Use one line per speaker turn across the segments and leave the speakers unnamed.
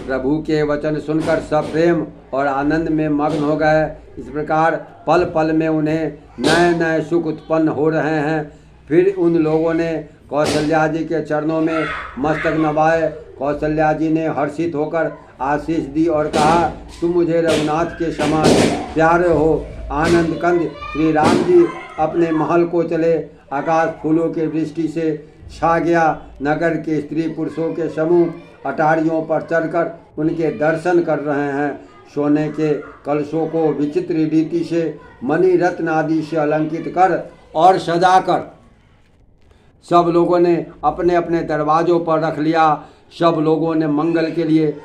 प्रभु के वचन सुनकर सब प्रेम और आनंद में मग्न हो गए। इस प्रकार पल पल में उन्हें नए नए सुख उत्पन्न हो रहे हैं। फिर उन लोगों ने कौशल्या जी के चरणों में मस्तक नवाए। कौशल्या जी ने हर्षित होकर आशीष दी और कहा, तुम मुझे रघुनाथ के समान प्यारे हो। आनंद कंद श्री राम जी अपने महल को चले। आकाश फूलों की वृष्टि से छा गया। नगर के स्त्री पुरुषों के समूह अटारियों पर चढ़कर उनके दर्शन कर रहे हैं। सोने के कलशों को विचित्र रीति से मणि रत्न आदि से अलंकृत कर और सजाकर सब लोगों ने अपने अपने दरवाजों पर रख लिया। सब लोगों ने मंगल के लिए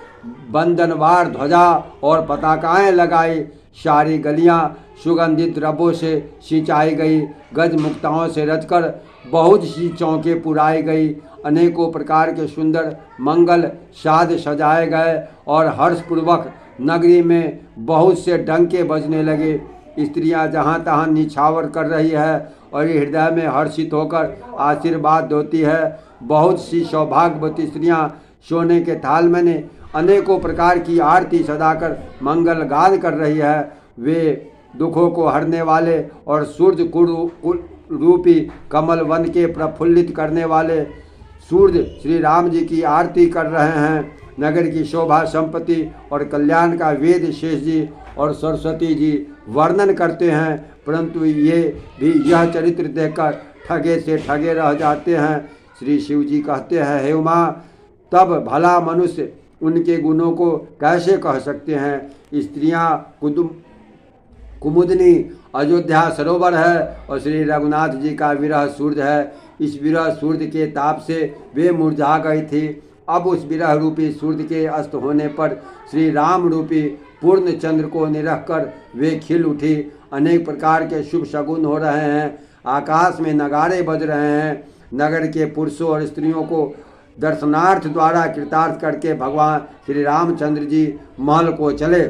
बंधनवार ध्वजा और पताकाएं लगाई। सारी गलियां सुगंधित द्रव्यों से सिंचाई गई। गज मुक्ताओं से रचकर बहुत सी चौकें पुराई गई। अनेकों प्रकार के सुंदर मंगल साध सजाए गए और हर्षपूर्वक नगरी में बहुत से डंके बजने लगे। स्त्रियां जहां तहां निछावर कर रही है और हृदय में हर्षित होकर आशीर्वाद देती है। बहुत सी सौभाग्यवती स्त्रियां सोने के थाल में अनेकों प्रकार की आरती सजाकर मंगल गान कर रही है। वे दुखों को हरने वाले और सूर्य रूपी कमल वन के प्रफुल्लित करने वाले सूर्य श्री राम जी की आरती कर रहे हैं। नगर की शोभा संपत्ति और कल्याण का वेद शेष जी और सरस्वती जी वर्णन करते हैं, परंतु ये भी यह चरित्र देखकर ठगे से ठगे रह जाते हैं। श्री शिव जी कहते हैं, हे उमा, तब भला मनुष्य उनके गुणों को कैसे कह सकते हैं। स्त्रियां कुमुदनी अयोध्या सरोवर है और श्री रघुनाथ जी का विरह सूर्य है। इस विरह सूर्य के ताप से वे मुरझा गई थी। अब उस विरह रूपी सूर्य के अस्त होने पर श्री राम रूपी पूर्ण चंद्र को निरख कर वे खिल उठी। अनेक प्रकार के शुभ शगुन हो रहे हैं। आकाश में नगाड़े बज रहे हैं। नगर के पुरुषों और स्त्रियों को दर्शनार्थ द्वारा कृतार्थ करके भगवान श्री रामचंद्र जी महल को चले।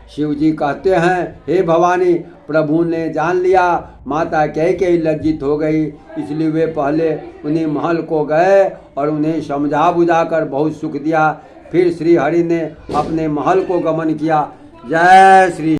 शिव जी कहते हैं, हे भवानी, प्रभु ने जान लिया माता कैकेयी लज्जित हो गई, इसलिए वे पहले उन्हीं महल को गए और उन्हें समझा बुझाकर बहुत सुख दिया। फिर श्री हरि ने अपने महल को गमन किया। जय श्री